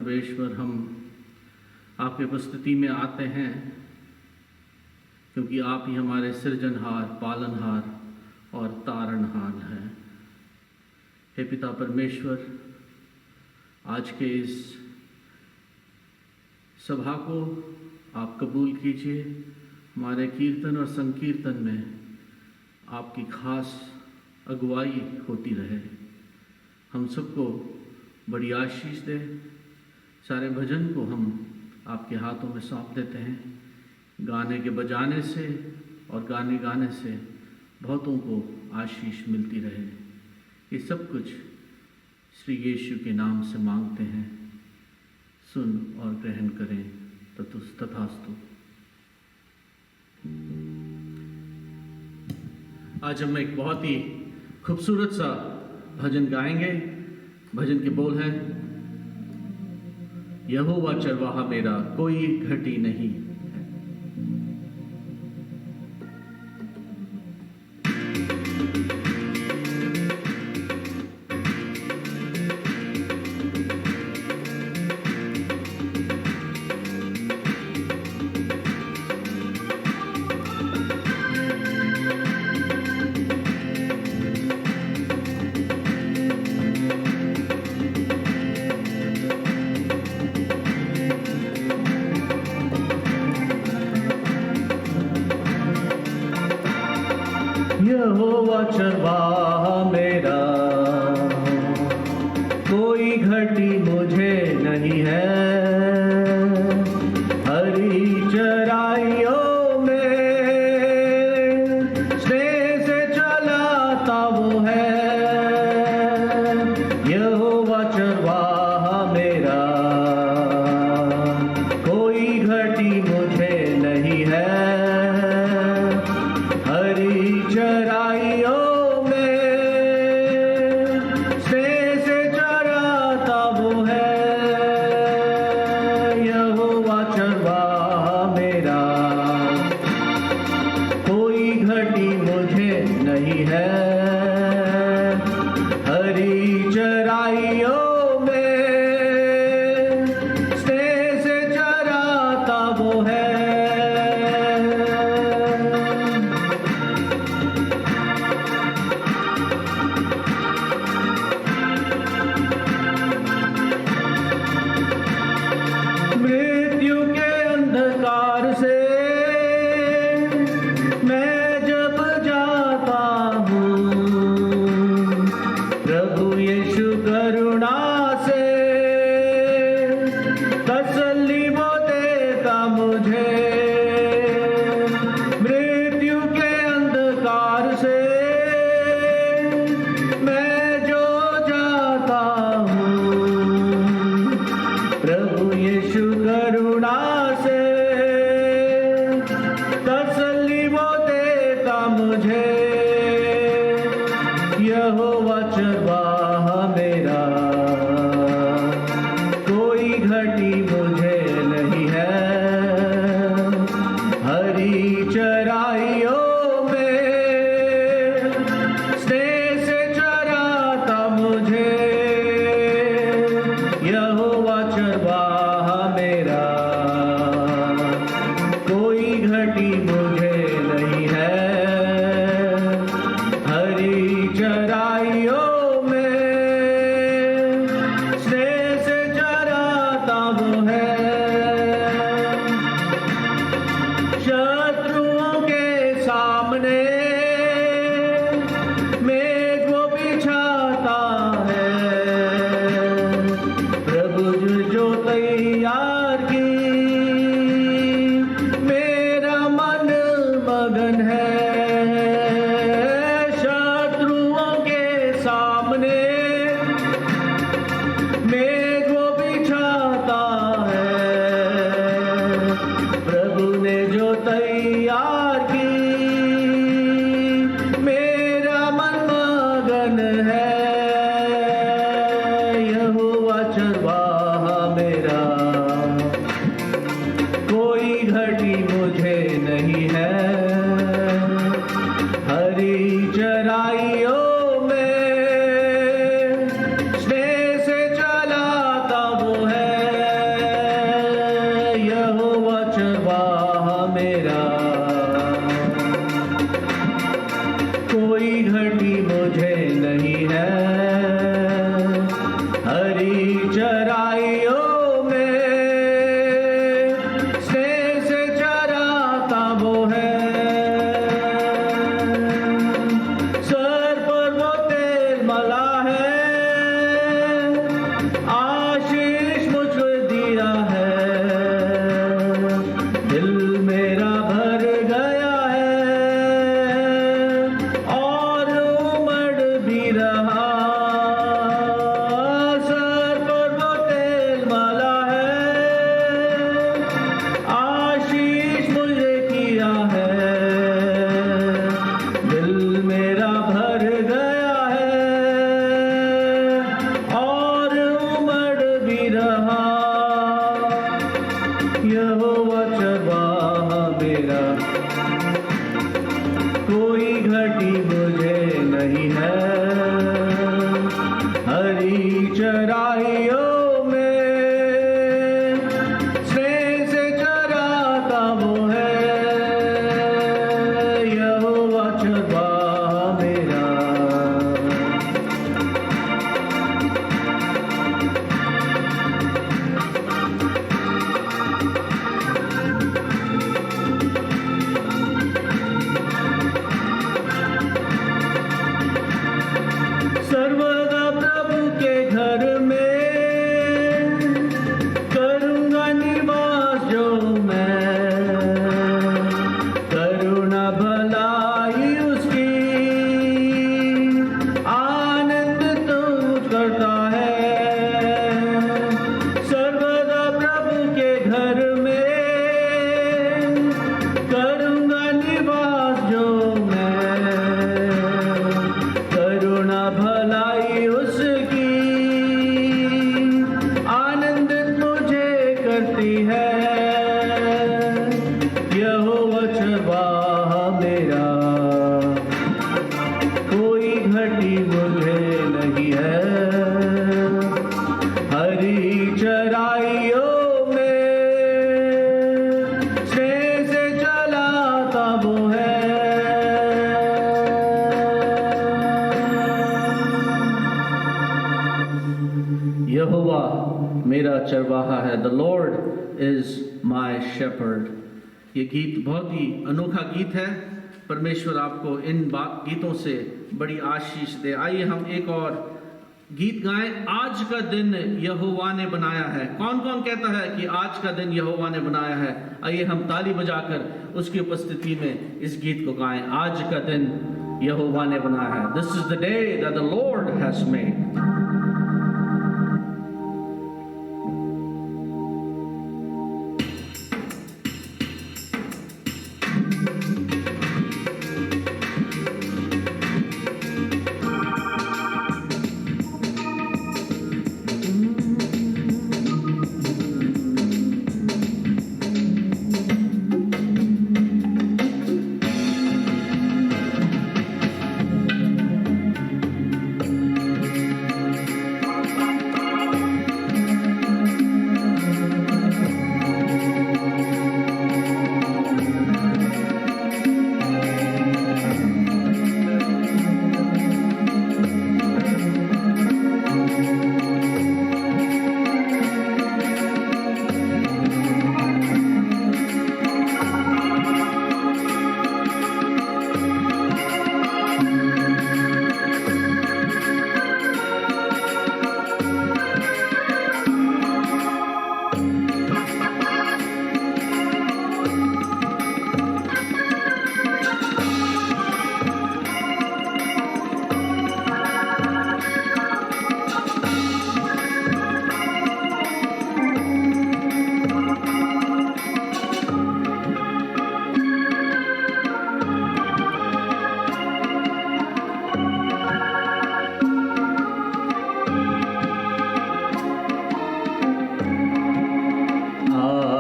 परमेश्वर, हम आपके उपस्थिति में आते हैं क्योंकि आप ही हमारे सृजनहार, पालनहार और तारणहार हैं। हे पिता परमेश्वर, आज के इस सभा को आप कबूल कीजिए। हमारे कीर्तन और संकीर्तन में आपकी खास अगुवाई होती रहे। हम सबको बड़ी आशीष दे। सारे भजन को हम आपके हाथों में सौंप देते हैं। गाने के बजाने से और गाने गाने से बहुतों को आशीष मिलती रहे। ये सब कुछ श्री यीशु के नाम से मांगते हैं। सुन और ग्रहण करें। तथास्तु। आज हम एक बहुत ही खूबसूरत सा भजन गाएंगे। भजन के बोल हैं, यहोवा चरवाहा मेरा, कोई घटी नहीं। यहोवा चरवाहा मेरा, कोई घटी मुझे नहीं है। हरी चराइयों में स्नेह से चलाता वो है। यहोवा चरवाहा मेरा, कोई घटी मुझे नहीं है। चराइयों में स्नेह से चराता वो है। यहोवा चरवाहा मेरा, कोई घटी मुझे नहीं है। हरी चराइयों में स्नेह से चराता वो है। मृत्यु के अंधकार से मैं जब जाता हूँ, प्रभु यीशु करुणा से तसल्ली वो देता मुझे। मृत्यु के अंधकार से मैं जो जाता हूँ, प्रभु यीशु करुणा से तसल्ली वो देता मुझे। यहोवा चरवाहा मेरा, कोई घटी मुझे नहीं है। हरी चराइयों में स्नेह से चराता मुझे। यहोवा चरवाहा मेरा, कोई घटी मुझे नहीं है। हरी चराइयों में स्नेह से चराता वो है। शत्रुओं के सामने मेज वो बिछाता है। प्रभु जो तैयार की मेरा मन मगन है। शत्रुओं के सामने मेज वो बिछाता है। चराइयों में स्नेह से चराता वो है। सर पर वो तेल मला है, आशीष मुझे दिया है। दिल मेरा भर गया है और उमड़ भी रहा। सर पर वो तेल मला है, आशीष मुझे किया है। दिल मेरा भर गया है और उमड़ भी रहा। यहोवा चरवाहा मेरा, कोई घटी मुझे नहीं है। हरी चराइयों में स्नेह से चराता वो है। यहोवा चरवाहा मेरा। सर्वदा प्रभु के घर में करूँगा निवास जो मैं। करुणा भलाई उसकी आनंद तो करता है। सर्वदा प्रभु के घर में करूँगा निवास जो मैं। करुणा भलाई उसकी आनंदित मुझे करती है। यहोवा चरवाहा मेरा, कोई घटी मुझे नहीं है। हरी चराइयों में स्नेह से चलाता वो है। यहोवा मेरा चरवाहा है। The lord is my shepherd. ये गीत बहुत ही अनोखा गीत है। परमेश्वर आपको इन गीतों से बड़ी आशीष दे। आइए हम एक और गीत गाएं। आज का दिन यहोवा ने बनाया है। कौन कौन कहता है कि आज का दिन यहोवा ने बनाया है? आइए हम ताली बजाकर उसकी उपस्थिति में इस गीत को गाएं। आज का दिन यहोवा ने बनाया है। This is the day that the Lord has made.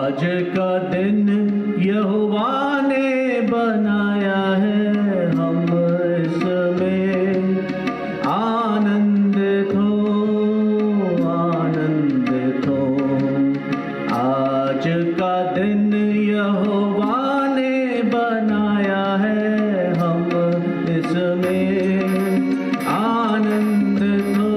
आज का दिन यहोवा ने बनाया है, हम इसमें आनंदित हो। आज का दिन यहोवा ने बनाया है, हम इसमें आनंदित हो।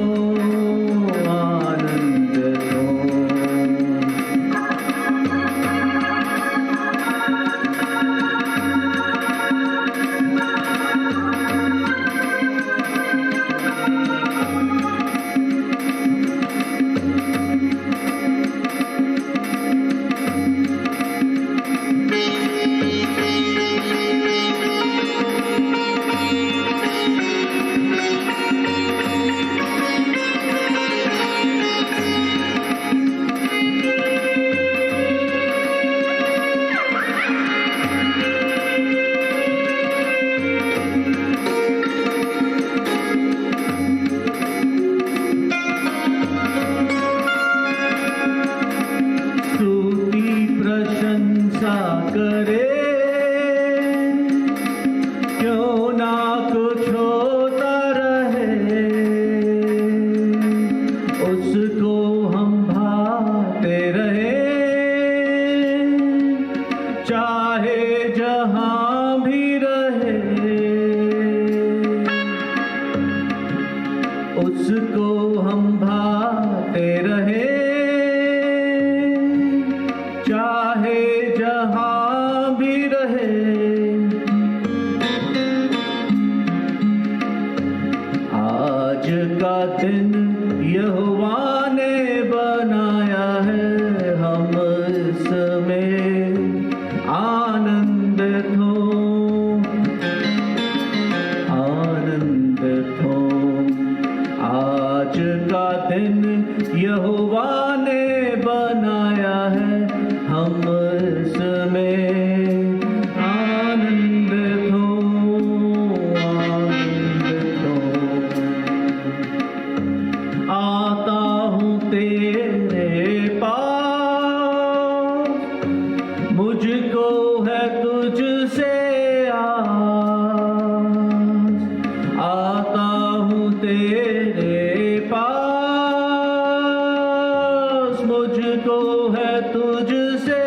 मुझको है तुझसे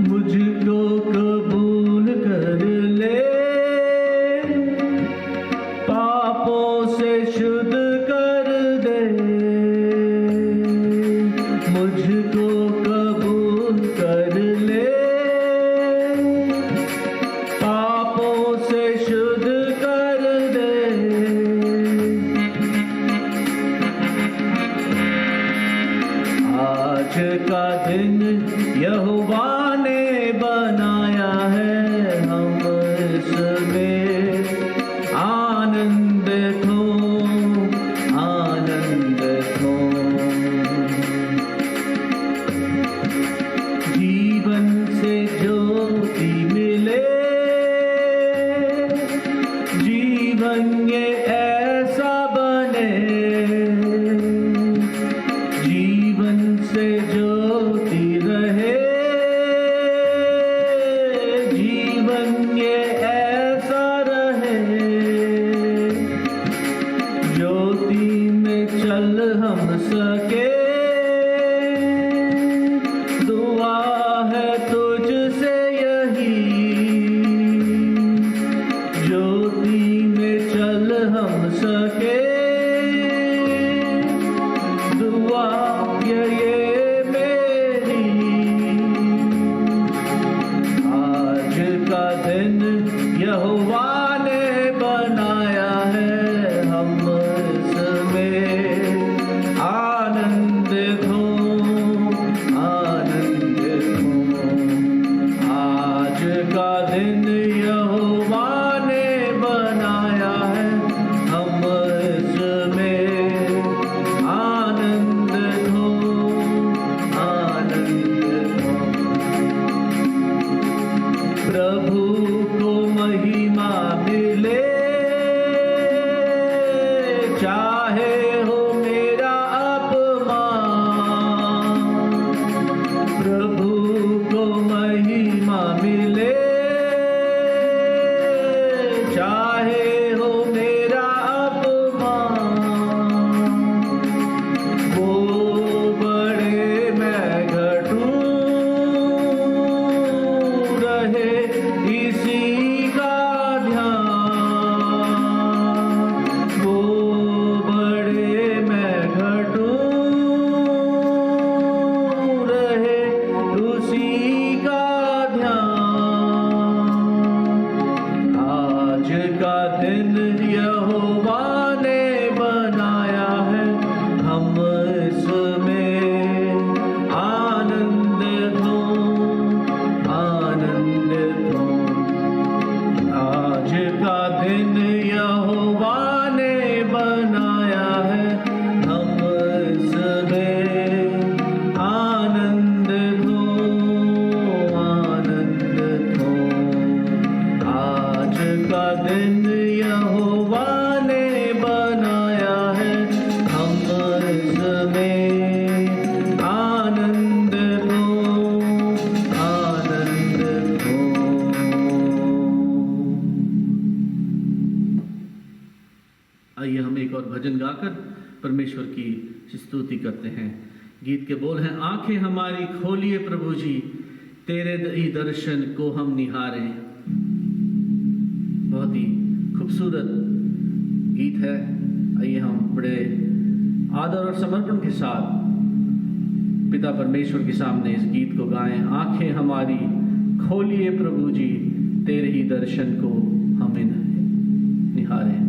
मुझको कबूल कर ले, पापों से शुद्ध कर दे। मुझको कबूल कर ले, पापों से शुद्ध कर दे। आज का दिन यहोवा ने बनाया है, हम इसमें आनंदित हो, आनंदित हो। जीवन से ज्योति मिले, जीवन ये ऐसा बने, जीवन से ज्योति रहे, जीवन ये ऐसा रहे। ज्योति में चल हम सके, दुआ है तुझसे यही। ज्योति में चल हम सके, दुआ ये मेरी। आज का दिन यहोवा ने बनाया है, हम इसमें आनंदित हो, आनंदित हो। आज का दिन यहोवा ने बनाया है, हम इसमें आनंदित हो, आनंदित हो। प्रभु को महिमा मिले, चाहे हो मेरा अपमान। प्रभु को महिमा मिले, चाहे हो मेरा अपमान। वो बड़े मैं घटूं, रहे इसी का ध्यान। वो बड़े मैं घटूं, रहे उसी का ध्यान। आज का दिन यहोवा ने बनाया है, हम इसमें आनंदित हो, आनंदित हो। आज का दिन यहोवा ने बनाया है, हम इसमें आनंदित हो, आनंदित हो। आज का दिन यहोवा ने बनाया है, हम इसमें आनंदित हो, आनंदित हो। आइए हम एक और भजन गाकर परमेश्वर की स्तुति करते हैं। गीत के बोल हैं, आंखें हमारी खोलिए प्रभु जी, तेरे ही दर्शन को हम निहारें। बहुत ही खूबसूरत गीत है। आइए हम बड़े आदर और समर्पण के साथ पिता परमेश्वर के सामने इस गीत को गाएं। आंखें हमारी खोलिए प्रभु जी, तेरे ही दर्शन को हमें निहारें।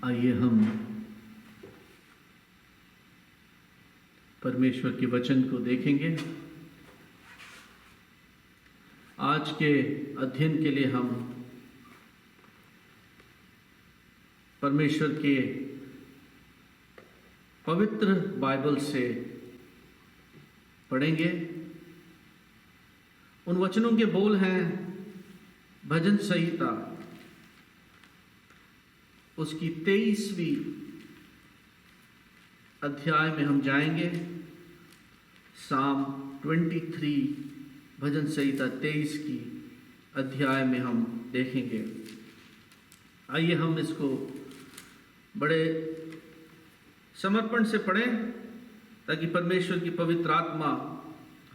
आइए हम परमेश्वर के वचन को देखेंगे। आज के अध्ययन के लिए हम परमेश्वर के पवित्र बाइबल से पढ़ेंगे। उन वचनों के बोल हैं भजन संहिता उसकी 23वीं अध्याय में हम जाएंगे। साम 23 भजन संहिता 23 की अध्याय में हम देखेंगे। आइए हम इसको बड़े समर्पण से पढ़ें ताकि परमेश्वर की पवित्र आत्मा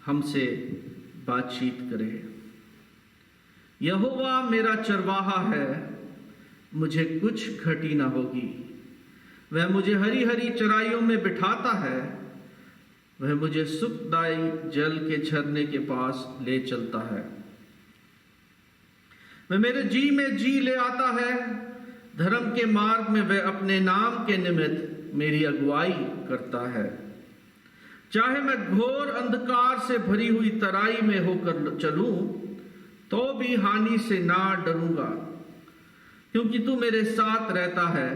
हमसे बातचीत करे। यहोवा मेरा चरवाहा है, मुझे कुछ घटी ना होगी। वह मुझे हरी हरी चराइयों में बिठाता है, वह मुझे सुखदायी जल के झरने के पास ले चलता है। वह मेरे जी में जी ले आता है, धर्म के मार्ग में वह अपने नाम के निमित्त मेरी अगुवाई करता है। चाहे मैं घोर अंधकार से भरी हुई तराई में होकर चलूं तो भी हानि से ना डरूंगा, क्योंकि तू मेरे साथ रहता है।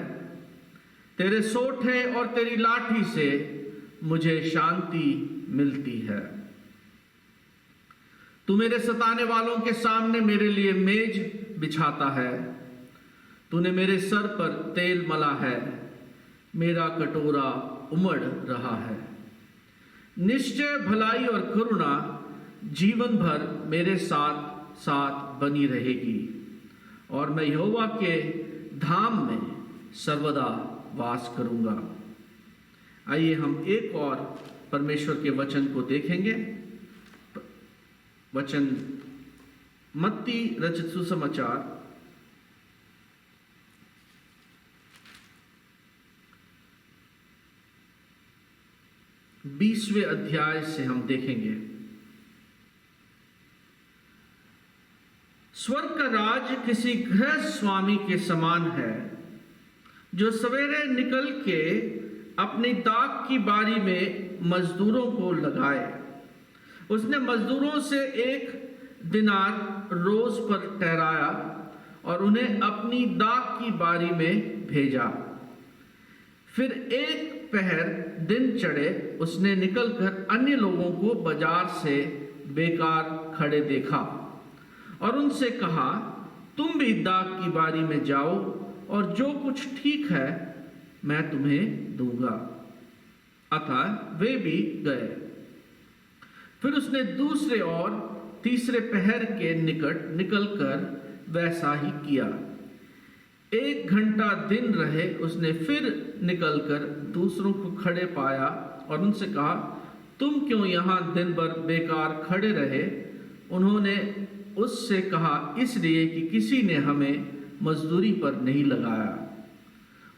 तेरे सोंठे और तेरी लाठी से मुझे शांति मिलती है। तू मेरे सताने वालों के सामने मेरे लिए मेज बिछाता है। तूने मेरे सर पर तेल मला है, मेरा कटोरा उमड़ रहा है। निश्चय भलाई और करुणा जीवन भर मेरे साथ साथ बनी रहेगी, और मैं यहोवा के धाम में सर्वदा वास करूंगा। आइए हम एक और परमेश्वर के वचन को देखेंगे। वचन मत्ती रचित सुसमाचार 20वें अध्याय से हम देखेंगे। स्वर्ग का राज किसी गृह स्वामी के समान है, जो सवेरे निकल के अपनी दाख की बारी में मजदूरों को लगाए। उसने मजदूरों से 1 दिनार रोज पर ठहराया और उन्हें अपनी दाख की बारी में भेजा। फिर 1 पहर दिन चढ़े उसने निकलकर अन्य लोगों को बाजार से बेकार खड़े देखा और उनसे कहा, तुम भी दाख की बारी में जाओ और जो कुछ ठीक है मैं तुम्हें दूंगा। अतः वे भी गए। फिर उसने दूसरे और तीसरे पहर के निकट निकलकर वैसा ही किया। 1 घंटा दिन रहे उसने फिर निकलकर दूसरों को खड़े पाया और उनसे कहा, तुम क्यों यहाँ दिन भर बेकार खड़े रहे? उन्होंने उससे कहा, इसलिए कि किसी ने हमें मजदूरी पर नहीं लगाया।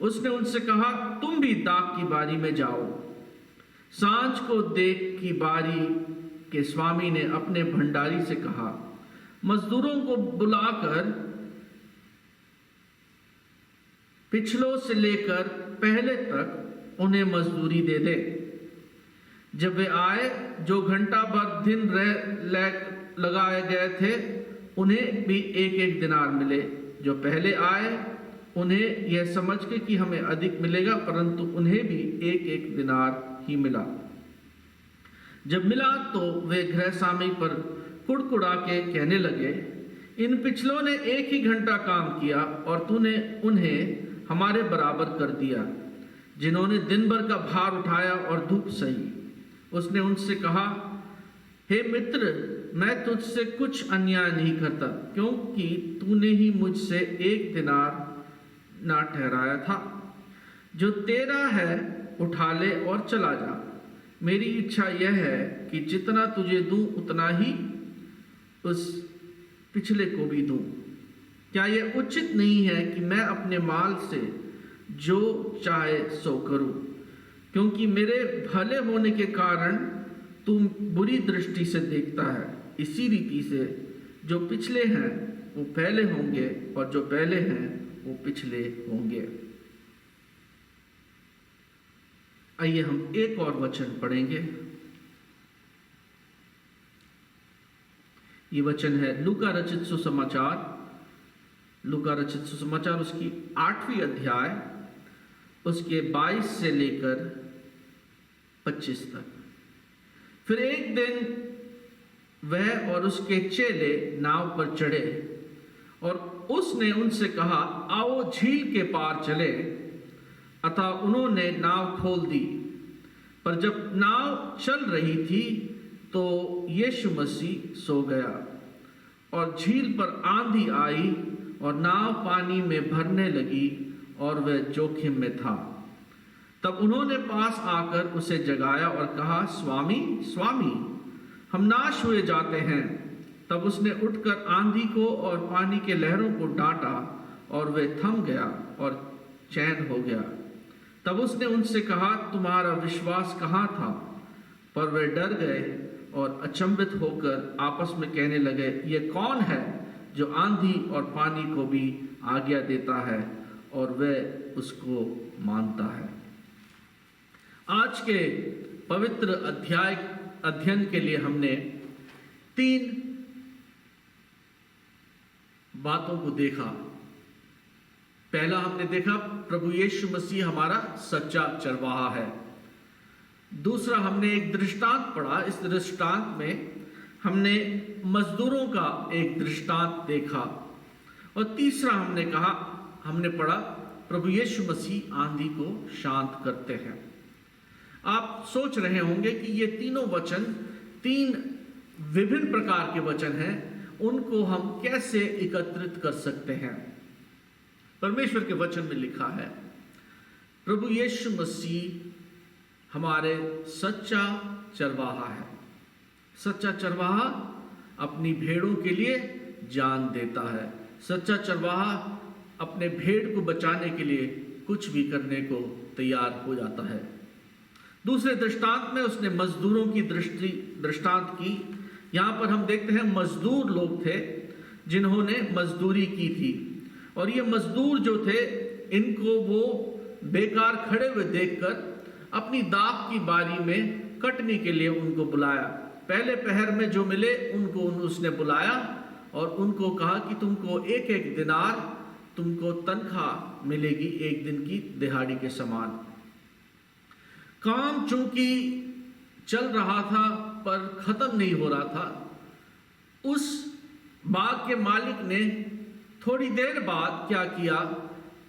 उसने उनसे कहा, तुम भी दाख की बारी में जाओ। सांझ को देख की बारी के स्वामी ने अपने भंडारी से कहा, मजदूरों को बुलाकर पिछलों से लेकर पहले तक उन्हें मजदूरी दे दे। जब वे आए, जो घंटा भर दिन लगाए गए थे, उन्हें भी 1-1 दिनार मिले। जो पहले आए उन्हें यह समझ के कि हमें अधिक मिलेगा, परंतु उन्हें भी 1-1 दिनार ही मिला। जब मिला तो वे गृह स्वामी पर कुड़कुड़ा के कहने लगे, इन पिछलों ने 1 ही घंटा काम किया और तूने उन्हें हमारे बराबर कर दिया, जिन्होंने दिन भर का भार उठाया और धूप सही। उसने उनसे कहा, हे मित्र, मैं तुझसे कुछ अन्याय नहीं करता, क्योंकि तूने ही मुझसे 1 दिनार ना ठहराया था। जो तेरा है उठा ले और चला जा। मेरी इच्छा यह है कि जितना तुझे दूं उतना ही उस पिछले को भी दूं। क्या यह उचित नहीं है कि मैं अपने माल से जो चाहे सो करूं? क्योंकि मेरे भले होने के कारण तू बुरी दृष्टि से देखता है। इसी रीति से जो पिछले हैं वो पहले होंगे और जो पहले हैं वो पिछले होंगे। आइए हम एक और वचन पढ़ेंगे। ये वचन है लूका रचित सुसमाचार उसकी 8वीं अध्याय उसके 22 से लेकर 25 तक। फिर एक दिन वह और उसके चेले नाव पर चढ़े और उसने उनसे कहा, आओ झील के पार चले। अतः उन्होंने नाव खोल दी। पर जब नाव चल रही थी तो यीशु मसीह सो गया और झील पर आंधी आई और नाव पानी में भरने लगी और वह जोखिम में था। तब उन्होंने पास आकर उसे जगाया और कहा, स्वामी स्वामी, हम नाश हुए जाते हैं। तब उसने उठकर आंधी को और पानी के लहरों को डांटा और वे थम गया और चैन हो गया। तब उसने उनसे कहा, तुम्हारा विश्वास कहाँ था? पर वे डर गए और अचंभित होकर आपस में कहने लगे, ये कौन है जो आंधी और पानी को भी आज्ञा देता है और वह उसको मानता है। आज के पवित्र अध्ययन के लिए हमने 3 बातों को देखा। पहला हमने देखा प्रभु यीशु मसीह हमारा सच्चा चरवाहा है। दूसरा हमने एक दृष्टांत पढ़ा। इस दृष्टांत में हमने मजदूरों का एक दृष्टांत देखा। और तीसरा हमने पढ़ा प्रभु यीशु मसीह आंधी को शांत करते हैं। आप सोच रहे होंगे कि ये तीनों वचन 3 विभिन्न प्रकार के वचन हैं, उनको हम कैसे एकत्रित कर सकते हैं? परमेश्वर के वचन में लिखा है, प्रभु यीशु मसीह हमारे सच्चा चरवाहा है। सच्चा चरवाहा अपनी भेड़ों के लिए जान देता है। सच्चा चरवाहा अपने भेड़ को बचाने के लिए कुछ भी करने को तैयार हो जाता है। दूसरे दृष्टांत में उसने मजदूरों की दृष्टांत की। यहाँ पर हम देखते हैं मजदूर लोग थे जिन्होंने मजदूरी की थी, और ये मजदूर जो थे इनको वो बेकार खड़े हुए देखकर अपनी दाख की बारी में कटने के लिए उनको बुलाया। पहले पहर में जो मिले उनको उसने बुलाया और उनको कहा कि तुमको 1-1 दिनार तुमको तनख्वाह मिलेगी, 1 दिन की दिहाड़ी के समान। काम चूंकि चल रहा था पर खत्म नहीं हो रहा था, उस बाग के मालिक ने थोड़ी देर बाद क्या किया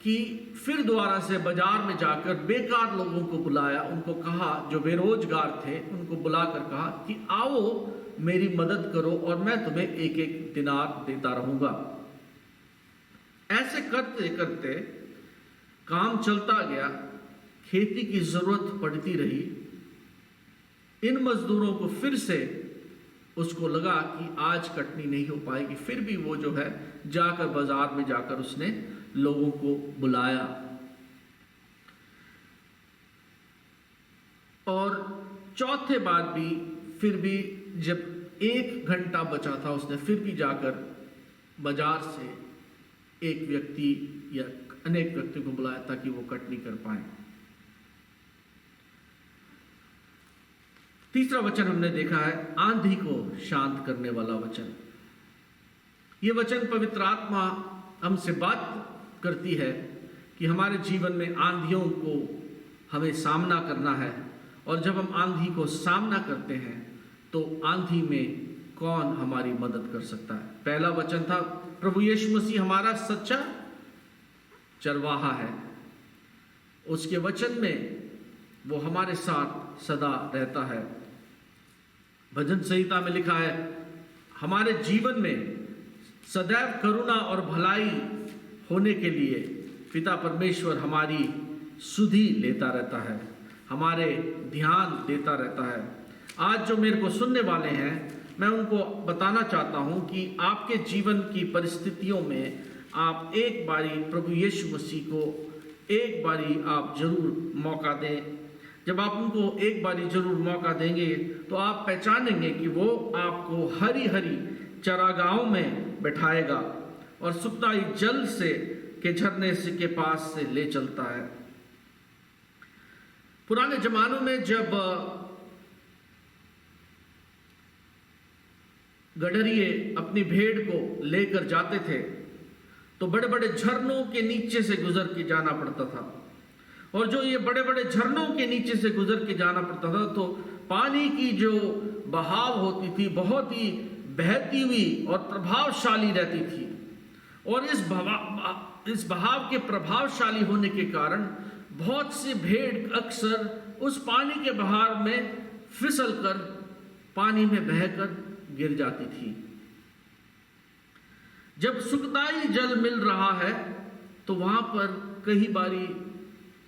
कि फिर दोबारा से बाजार में जाकर बेकार लोगों को बुलाया। उनको कहा, जो बेरोजगार थे उनको बुलाकर कहा कि आओ मेरी मदद करो और मैं तुम्हें 1-1 दिनार देता रहूंगा। ऐसे करते करते काम चलता गया, खेती की जरूरत पड़ती रही। इन मजदूरों को फिर से उसको लगा कि आज कटनी नहीं हो पाएगी, फिर भी वो जो है जाकर बाजार में जाकर उसने लोगों को बुलाया। और चौथे बार भी फिर भी जब 1 घंटा बचा था, उसने फिर भी जाकर बाजार से एक व्यक्ति या अनेक व्यक्तियों को बुलाया ताकि वो कटनी कर पाए। तीसरा वचन हमने देखा है आंधी को शांत करने वाला वचन। ये वचन पवित्र आत्मा हमसे बात करती है कि हमारे जीवन में आंधियों को हमें सामना करना है, और जब हम आंधी को सामना करते हैं तो आंधी में कौन हमारी मदद कर सकता है? पहला वचन था प्रभु यीशु मसीह हमारा सच्चा चरवाहा है। उसके वचन में वो हमारे साथ सदा रहता है। भजन संहिता में लिखा है, हमारे जीवन में सदैव करुणा और भलाई होने के लिए पिता परमेश्वर हमारी सुधि लेता रहता है, हमारे ध्यान देता रहता है। आज जो मेरे को सुनने वाले हैं, मैं उनको बताना चाहता हूं कि आपके जीवन की परिस्थितियों में आप एक बारी प्रभु यीशु मसीह को एक बारी आप जरूर मौका दें। जब आप उनको एक बारी जरूर मौका देंगे तो आप पहचानेंगे कि वो आपको हरी हरी चरागाहों में बैठाएगा और सुखदाई जल से के झरने से के पास से ले चलता है। पुराने जमानों में जब गडरिये अपनी भेड़ को लेकर जाते थे तो बड़े बड़े झरनों के नीचे से गुजर के जाना पड़ता था। और जो ये बड़े बड़े झरनों के नीचे से गुजर के जाना पड़ता था तो पानी की जो बहाव होती थी बहुत ही बहती हुई और प्रभावशाली रहती थी। और इस बहाव के प्रभावशाली होने के कारण बहुत सी भेड़ अक्सर उस पानी के बहाव में फिसल कर पानी में बहकर गिर जाती थी। जब सुखदाई जल मिल रहा है तो वहां पर कई बारी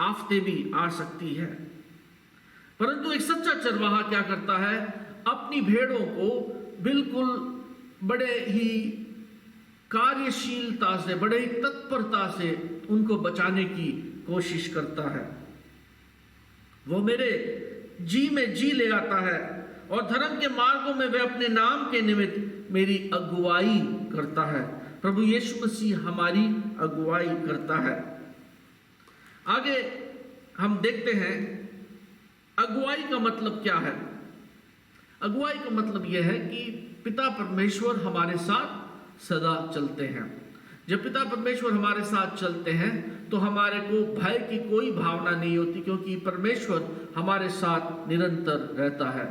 आफतें भी आ सकती है, परंतु एक सच्चा चरवाहा क्या करता है, अपनी भेड़ों को बिल्कुल बड़े ही कार्यशीलता से, बड़े ही तत्परता से उनको बचाने की कोशिश करता है। वो मेरे जी में जी ले आता है और धर्म के मार्गों में वह अपने नाम के निमित्त मेरी अगुवाई करता है। प्रभु यीशु मसीह हमारी अगुवाई करता है। आगे हम देखते हैं अगुवाई का मतलब क्या है। अगुवाई का मतलब यह है कि पिता परमेश्वर हमारे साथ सदा चलते हैं। जब पिता परमेश्वर हमारे साथ चलते हैं तो हमारे को भय की कोई भावना नहीं होती, क्योंकि परमेश्वर हमारे साथ निरंतर रहता है।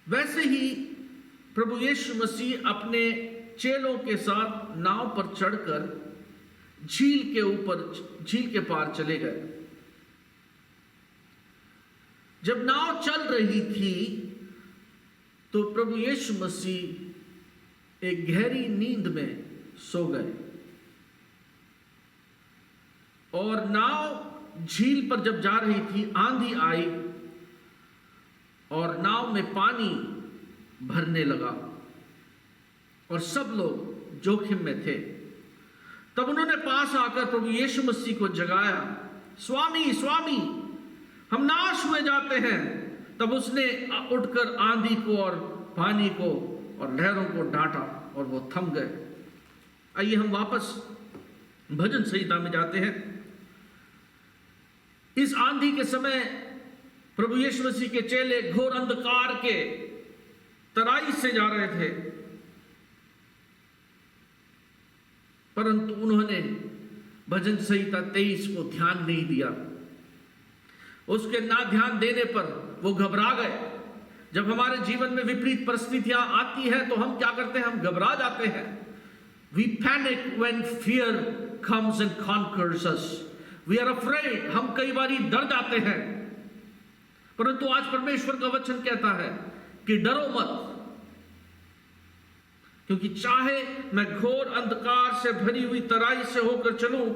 वैसे ही प्रभु यीशु मसीह अपने चेलों के साथ नाव पर चढ़कर झील के पार चले गए। जब नाव चल रही थी तो प्रभु यीशु मसीह एक गहरी नींद में सो गए और नाव झील पर जब जा रही थी आंधी आई और नाव में पानी भरने लगा और सब लोग जोखिम में थे। तब उन्होंने पास आकर प्रभु यीशु मसीह को जगाया, स्वामी स्वामी, हम नाश हुए जाते हैं। तब उसने उठकर आंधी को और पानी को और लहरों को डांटा और वो थम गए। आइए हम वापस भजन संहिता में जाते हैं। इस आंधी के समय प्रभु यीशु मसीह के चेले घोर अंधकार के तराई से जा रहे थे, परंतु उन्होंने भजन संहिता 23 को ध्यान नहीं दिया। उसके ना ध्यान देने पर वो घबरा गए। जब हमारे जीवन में विपरीत परिस्थितियां आती है तो हम क्या करते हैं, हम घबरा जाते हैं। We panic when fear comes and conquers us. We are afraid. हम कई बारी डर जाते हैं, परंतु आज परमेश्वर का वचन कहता है कि डरो मत, क्योंकि चाहे मैं घोर अंधकार से भरी हुई तराई से होकर चलूं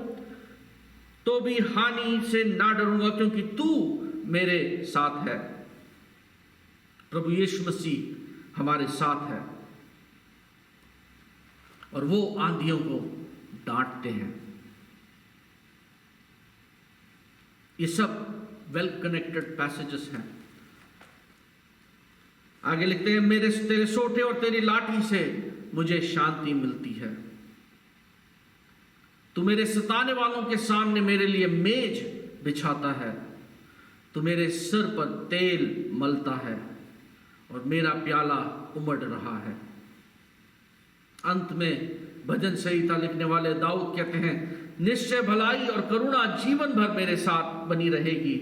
तो भी हानि से ना डरूंगा, क्योंकि तू मेरे साथ है। प्रभु यीशु मसीह हमारे साथ है और वो आंधियों को डांटते हैं। ये सब वेल कनेक्टेड पैसेजेस हैं। आगे लिखते हैं, मेरे तेरे सोटे और तेरी लाठी से मुझे शांति मिलती है। तू मेरे सताने वालों के सामने मेरे लिए मेज बिछाता है। तू मेरे सिर पर तेल मलता है और मेरा प्याला उमड़ रहा है। अंत में भजन संहिता लिखने वाले दाऊद कहते हैं, निश्चय भलाई और करुणा जीवन भर मेरे साथ बनी रहेगी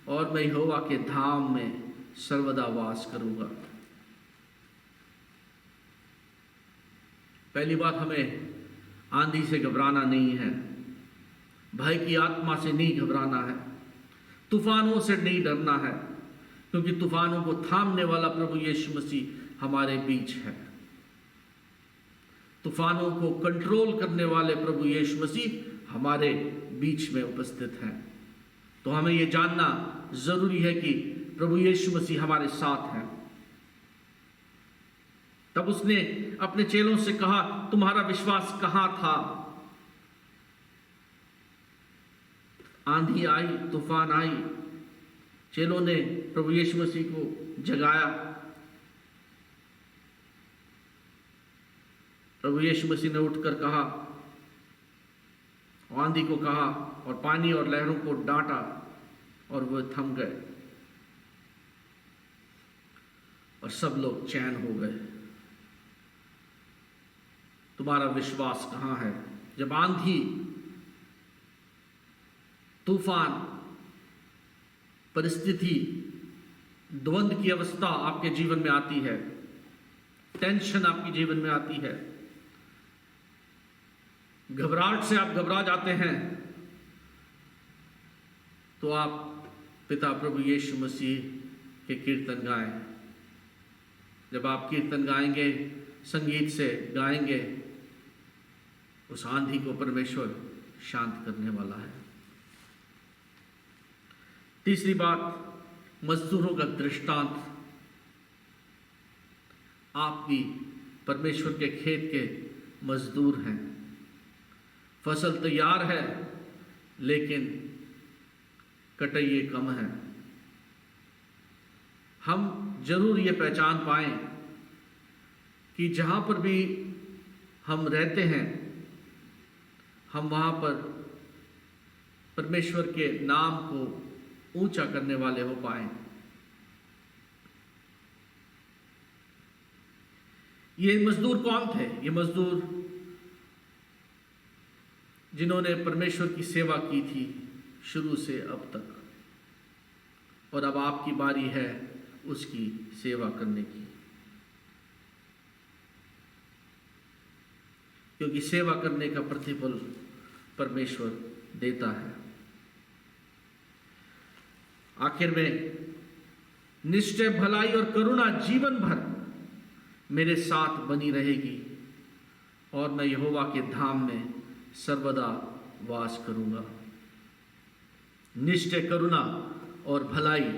और मैं यहोवा के धाम में सर्वदा वास करूंगा। पहली बात, हमें आंधी से घबराना नहीं है, भय की आत्मा से नहीं घबराना है, तूफानों से नहीं डरना है, क्योंकि तूफानों को थामने वाला प्रभु यीशु मसीह हमारे बीच है। तूफानों को कंट्रोल करने वाले प्रभु यीशु मसीह हमारे बीच में उपस्थित हैं। तो हमें यह जानना जरूरी है कि प्रभु यीशु मसीह हमारे साथ हैं। तब उसने अपने चेलों से कहा, तुम्हारा विश्वास कहां था? आंधी आई, तूफान आई, चेलों ने प्रभु यीशु मसीह को जगाया। प्रभु यीशु मसीह ने उठकर कहा आंधी को कहा और पानी और लहरों को डांटा और वह थम गए और सब लोग चैन हो गए। तुम्हारा विश्वास कहाँ है जब आंधी, तूफान, परिस्थिति, द्वंद्व की अवस्था आपके जीवन में आती है, टेंशन आपके जीवन में आती है, घबराहट से आप घबरा जाते हैं, तो आप पिता प्रभु यीशु मसीह के कीर्तन गाएं। जब आप कीर्तन गाएंगे, संगीत से गाएंगे, उस आंधी को परमेश्वर शांत करने वाला है। तीसरी बात, मजदूरों का दृष्टांत। आप भी परमेश्वर के खेत के मजदूर हैं। फसल तैयार है लेकिन कटैये कम है। हम जरूर ये पहचान पाएं कि जहां पर भी हम रहते हैं, हम वहां पर परमेश्वर के नाम को ऊंचा करने वाले हो पाएं। ये मजदूर कौन थे? ये मजदूर जिन्होंने परमेश्वर की सेवा की थी शुरू से अब तक, और अब आपकी बारी है उसकी सेवा करने की, क्योंकि सेवा करने का प्रतिफल परमेश्वर देता है। आखिर में, निश्चय भलाई और करुणा जीवन भर मेरे साथ बनी रहेगी और मैं यहोवा के धाम में सर्वदा वास करूंगा। निश्चय करुणा और भलाई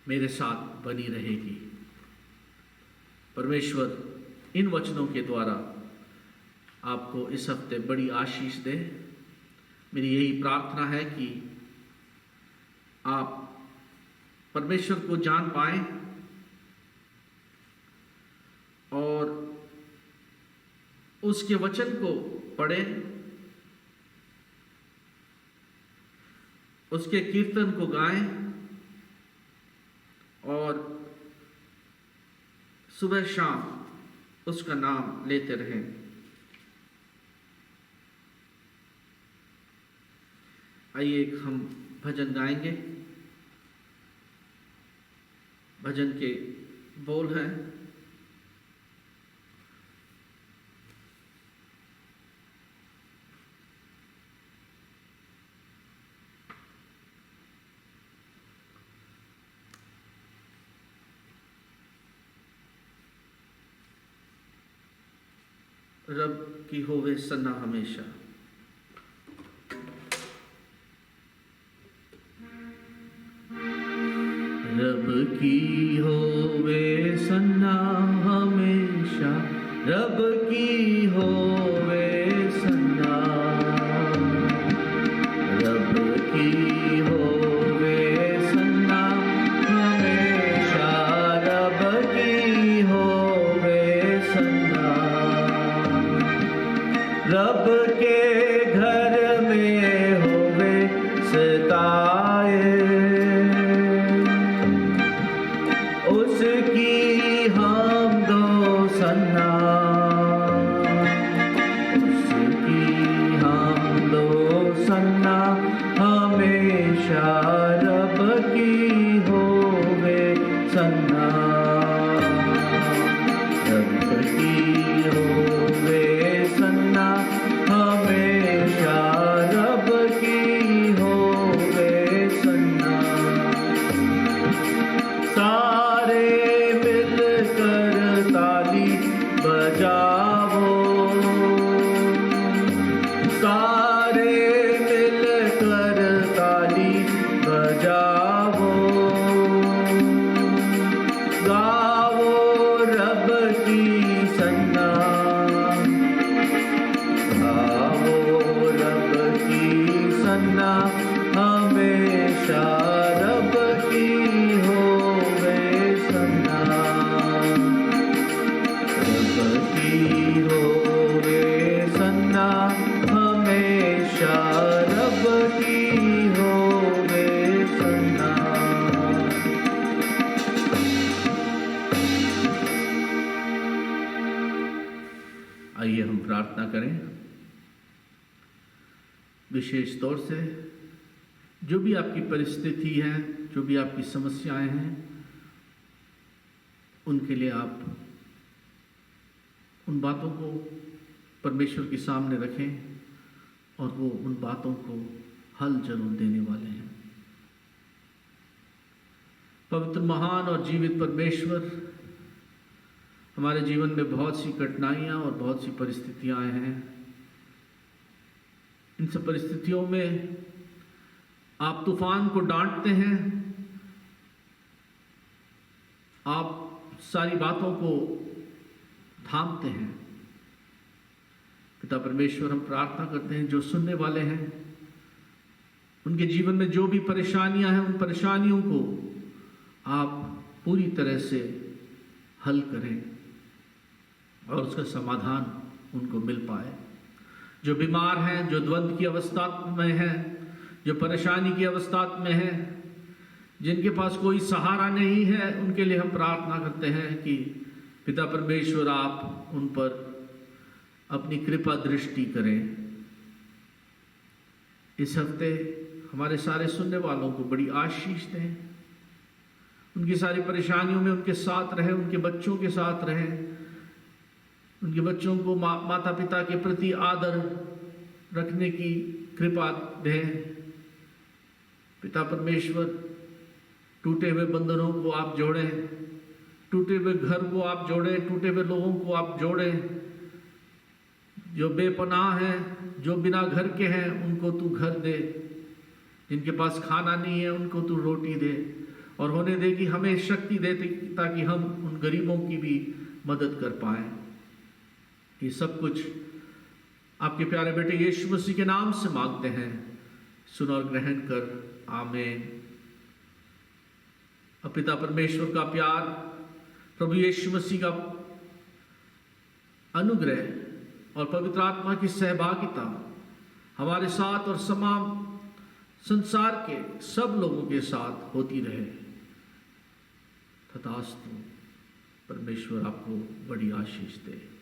मेरे साथ बनी रहेगी। परमेश्वर इन वचनों के द्वारा आपको इस हफ्ते बड़ी आशीष दे। मेरी यही प्रार्थना है कि आप परमेश्वर को जान पाएं और उसके वचन को पढ़ें, उसके कीर्तन को गाएं और सुबह शाम उसका नाम लेते रहें। आइए हम भजन गाएंगे। भजन के बोल हैं, रब की होवे सना हमेशा। रब की होवे सना हमेशा, रब की होवे सना, रब की होवे सना हमेशा, रब की होवे सना। रब के घर में होवे सताए, उसकी हम दो सन्ना, उसकी हम दो सन्ना हमेशा, रब की होवे सन्ना, रब की होवे सन्ना हमेशा, रब की होवे सन्ना। सारे मिलकर ताली बजाओ, सारे मिलकर ताली विशेष तौर से जो भी आपकी परिस्थिति है, जो भी आपकी समस्याएं हैं, उनके लिए आप उन बातों को परमेश्वर के सामने रखें और वो उन बातों को हल जरूर देने वाले हैं। पवित्र, महान और जीवित परमेश्वर, हमारे जीवन में बहुत सी कठिनाइयां और बहुत सी परिस्थितियां आए हैं। इन सब परिस्थितियों में आप तूफान को डांटते हैं, आप सारी बातों को थामते हैं। पिता परमेश्वर, हम प्रार्थना करते हैं जो सुनने वाले हैं, उनके जीवन में जो भी परेशानियां हैं, उन परेशानियों को आप पूरी तरह से हल करें और उसका समाधान उनको मिल पाए। जो बीमार हैं, जो द्वंद्व की अवस्था में हैं, जो परेशानी की अवस्था में हैं, जिनके पास कोई सहारा नहीं है, उनके लिए हम प्रार्थना करते हैं कि पिता परमेश्वर आप उन पर अपनी कृपा दृष्टि करें। इस हफ्ते हमारे सारे सुनने वालों को बड़ी आशीष दें, उनकी सारी परेशानियों में उनके साथ रहें, उनके बच्चों के साथ रहें, उनके बच्चों को माता पिता के प्रति आदर रखने की कृपा दें। पिता परमेश्वर, टूटे हुए बंधनों को आप जोड़ें, टूटे हुए घर को आप जोड़ें, टूटे हुए लोगों को आप जोड़ें। जो बेपनाह हैं, जो बिना घर के हैं, उनको तू घर दे। जिनके पास खाना नहीं है, उनको तू रोटी दे। और होने दे कि हमें शक्ति दे ताकि हम उन गरीबों की भी मदद कर पाएं। ये सब कुछ आपके प्यारे बेटे यीशु मसीह के नाम से मांगते हैं, सुन और ग्रहण कर। आमीन। अब पिता परमेश्वर का प्यार, प्रभु यीशु मसीह का अनुग्रह और पवित्र आत्मा की सहभागिता हमारे साथ और तमाम संसार के सब लोगों के साथ होती रहे। तथास्तु। परमेश्वर आपको बड़ी आशीष दे।